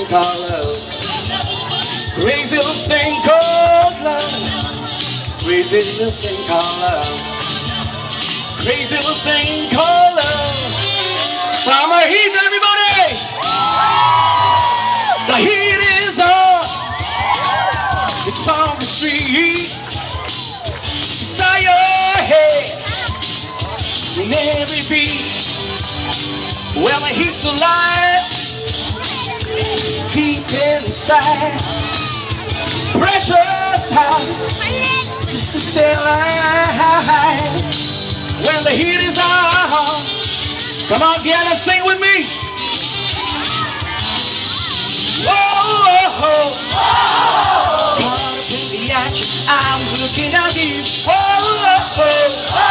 thing called love. Crazy little thing called love. Crazy little thing called love. Crazy little thing called love. Summer heat, everybody! The heat is on. It's on the street. Inside your head. In every beat. Well, the heat's alive. Deep inside. Pressure's high. Just to stay alive. When the heat is on. Come on, Deanna, sing with me. Whoa, whoa, whoa. Baby, I'm looking at you. Whoa, whoa, whoa.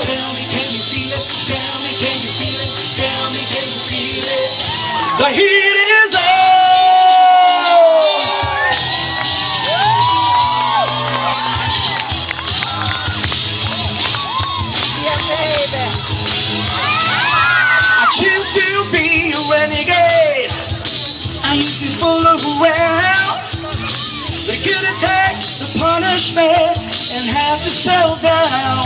Tell me, can you feel it? Tell me, can you feel it? Tell me, can you feel it? The heat is on. Yeah, baby. I choose to be a renegade. I used to fool around. They couldn't take the punishment and have to settle down.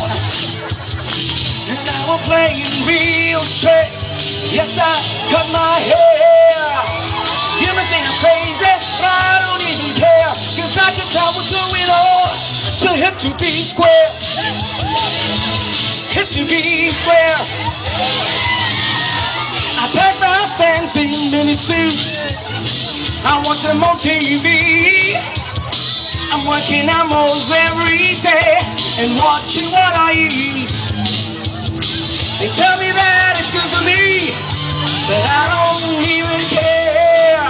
And now I'm playing real straight. Yes, I cut my hair. You may think I'm crazy, but I don't even care. Cause I can tell what's going on. So hip to be square. Hip to be square. I pack my fancy mini suits. I watch them on TV. I'm working animals every day and watching what I eat. They tell me that it's good for me, but I don't even care.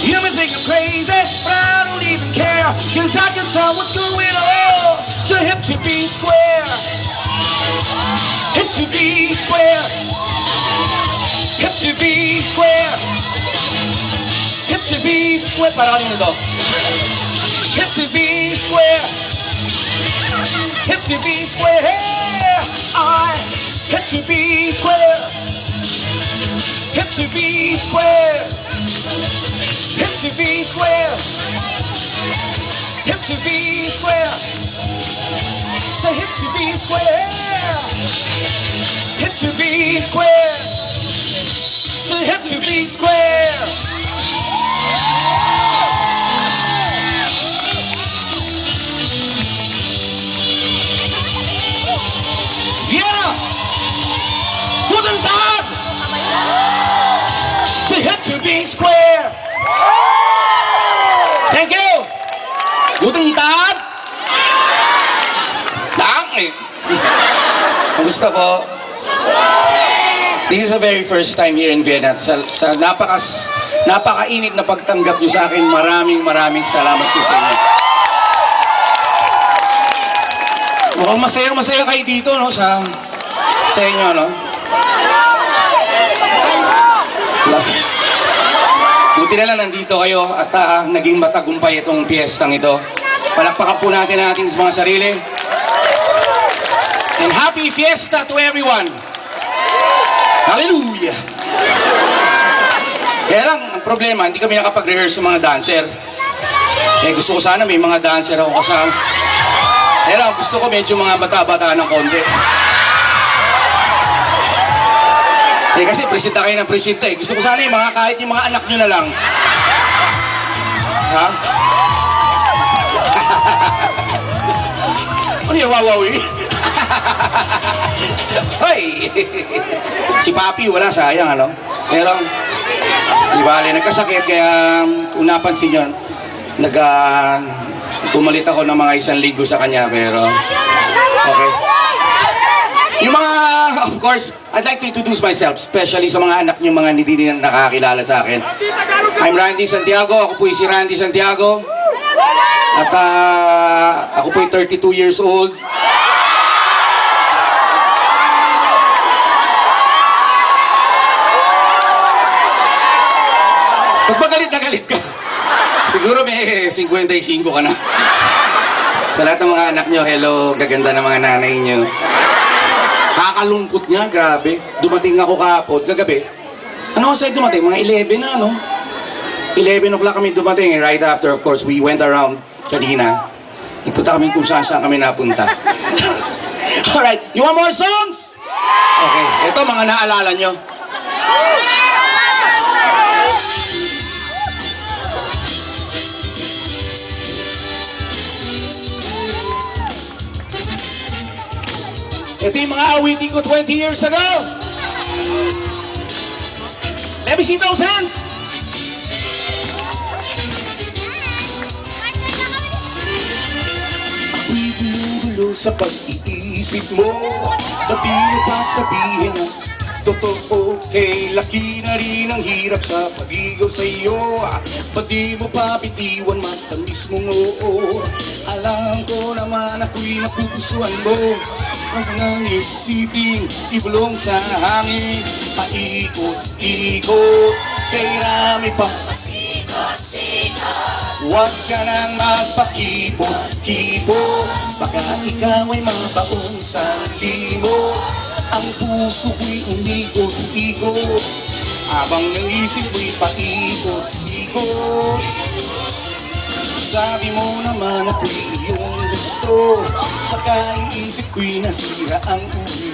You may think I'm crazy, but I don't even care. Cause I can tell what's going on. So hip to be square. Hip to be square. Hip to be square. Hip to be square. Parang nito. Hip to be square. Hip to be square. I hip to be square. Hip to be square. Hip to be square. Hip to be square. So hip to be square. Hip to be square. So hip to be square. Guten Tag! To hip to be square. Thank you. Guten Tag. Dang. Kamusta po? This is the very first time here in Vienna. Sa napakainit na pagtanggap niyo sa akin, maraming salamat po sa inyo. Mukhang masaya kayo dito, no? Sa inyo, no? Buti na lang nandito kayo at naging matagumpay itong piyestang ito. Palakpakan po natin ang ating mga sarili. And happy fiesta to everyone! Hallelujah! Kaya lang, ang problema, hindi kami nakapag-rehearse sa mga dancer. Gusto ko sana may mga dancer ako kasama. Kaya lang, gusto ko medyo mga bata-bata ng konti. Kasi presenta kayo ng presenta eh. Gusto ko sana yung mga kahit yung mga anak nyo na lang. Ha? Ano yung wawawi? Hoy! Si Papi wala, sayang ano? Pero, di bale, nagkasakit kaya kung napansin nyo, pumalit ako ng mga 1 linggo sa kanya pero okay. Yung mga, of course, I'd like to introduce myself, especially sa mga anak nyo, mga hindi na nakakilala sa akin. I'm Randy Santiago, ako po si Randy Santiago. At ako po 32 years old. Ba't ba galit na galit ka? Siguro may 55 ka na. Sa lahat ng mga anak nyo, hello, gaganda ng mga nanay nyo. Kakalungkot niya, grabe. Dumating ako kahapon, kagabi. Ano sa'yo dumating? Mga 11 na, no? 11 o'clock kami dumating. Right after, of course, we went around kanina. Nagpunta kami kung saan kami napunta. Alright, you want more songs? Okay, ito mga naalala nyo. Ito yung mga awitin ko 20 years ago. Let me see those hands. Ako'y gulo sa pag-iisip mo. Ba't di mo pa sabihin na totoo? Kay laki na rin ang hirap sa pag-igaw sa'yo. Ba't di mo pa bitiwan matamis mong oo? Alam ko naman ako'y napupusuan mo. Huwag nang isipin, ibulong sa hangin. Paikot-ikot, kay rami pa pasikot-sikot. Huwag ka nang magpakipot-kipot. Baka ikaw ay mabaong sa limot. Ang puso ko'y umikot-ikot. Habang ang isip ko'y paikot-ikot. Sabi mo naman ako'y iyong gusto. Saka iisip ko'y nasira ang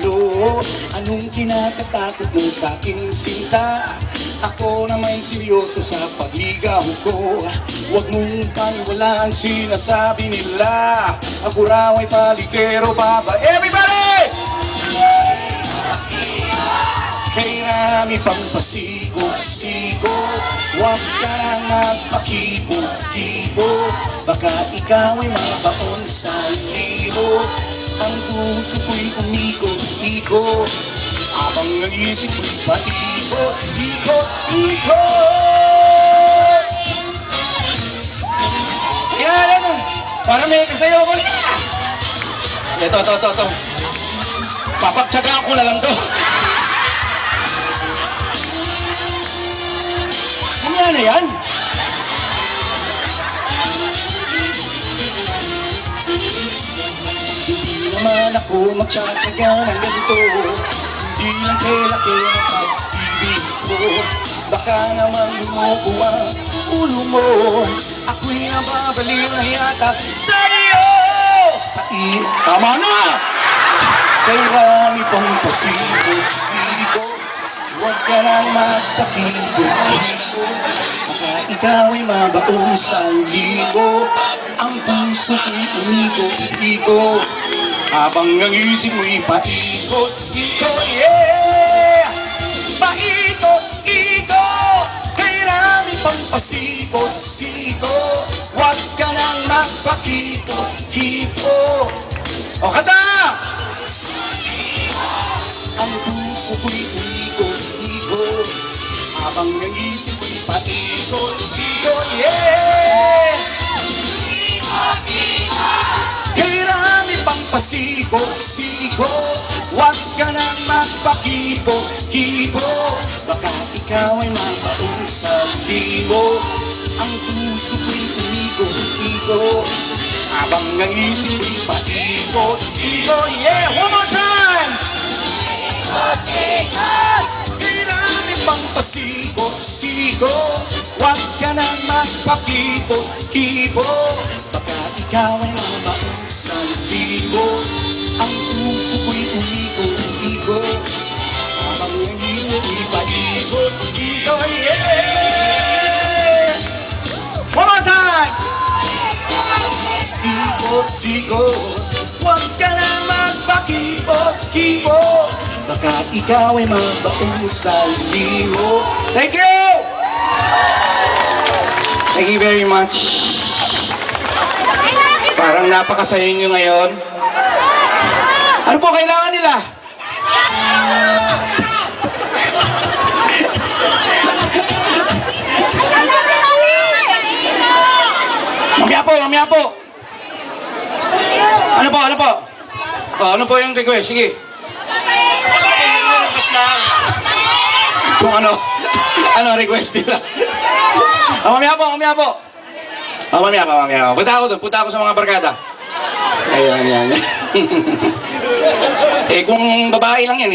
ulo. Anong kinakatakot mo sa'king sinta? Ako na may seryoso sa pagligaw ko. Huwag mong paniwalaan sinasabi nila. Ako raw ay paligero pa ba? Everybody! Kay rami pang pasikot-sikot. Huwag ka nang magpakipot-kipot. Baka ikaw ay mabaon sa libot. Ang puso ko'y umikot-ikot. Habang ang isip ko'y paikot-ikot. Yan! Para may kasayo ko na! Ito. Papagtsagaan ko na lang to. Ano yan? Hindi naman ako magtsatsaga ng ganito. Hindi lang kay laki ang pag-ibig ko. Baka naman lumuko ang ulo mo. Ako'y nababaliw na yata sa iyo. Tama na! Kay rami pang pasikot-sikot. Huwag ka nang magpakipot-kipot. Baka ikaw ay mabaong sa libo. Ang puso ko'y umikot-ikot. Habang ang isip mo'y paikot-ikot. Yeah! Paikot-ikot. Kay rami pang pasikot-sikot. Huwag ka nang magpakipot-kipot. O kata! Ang puso ko'y umikot-ikot. Habang ang isip ko'y paikot-ikot. Yeah! Kay rami pang pasikot-sikot. Huwag ka nang magpakipot-kipot. Baka ikaw ay mabaong sa limot. Ang puso ko'y umikot-ikot. Habang ang isip ko'y paikot-ikot. Yeah! One more time! Kay rami pang pasikot-sikot. Huwag ka nang magpakipot-kipot. Baka ikaw ay mabaong sa libot. Ang puso ko'y umikot-ikot. Habang ang isip ko'y paikot-ikot. Yeah! One more time! Sikot-sikot. Huwag ka nang magpakipot-kipot. Baka ikaw ay mabaong sa limot. Thank you! Thank you very much. Parang napakasaya nyo ngayon. Ano po kailangan nila? Mamaya po. Ano po? Ano po yung request? Sige. Kung ano request nila. Mamaya po. Mamaya. Punta ako sa mga barkada. Ayan. Kung babae lang yan,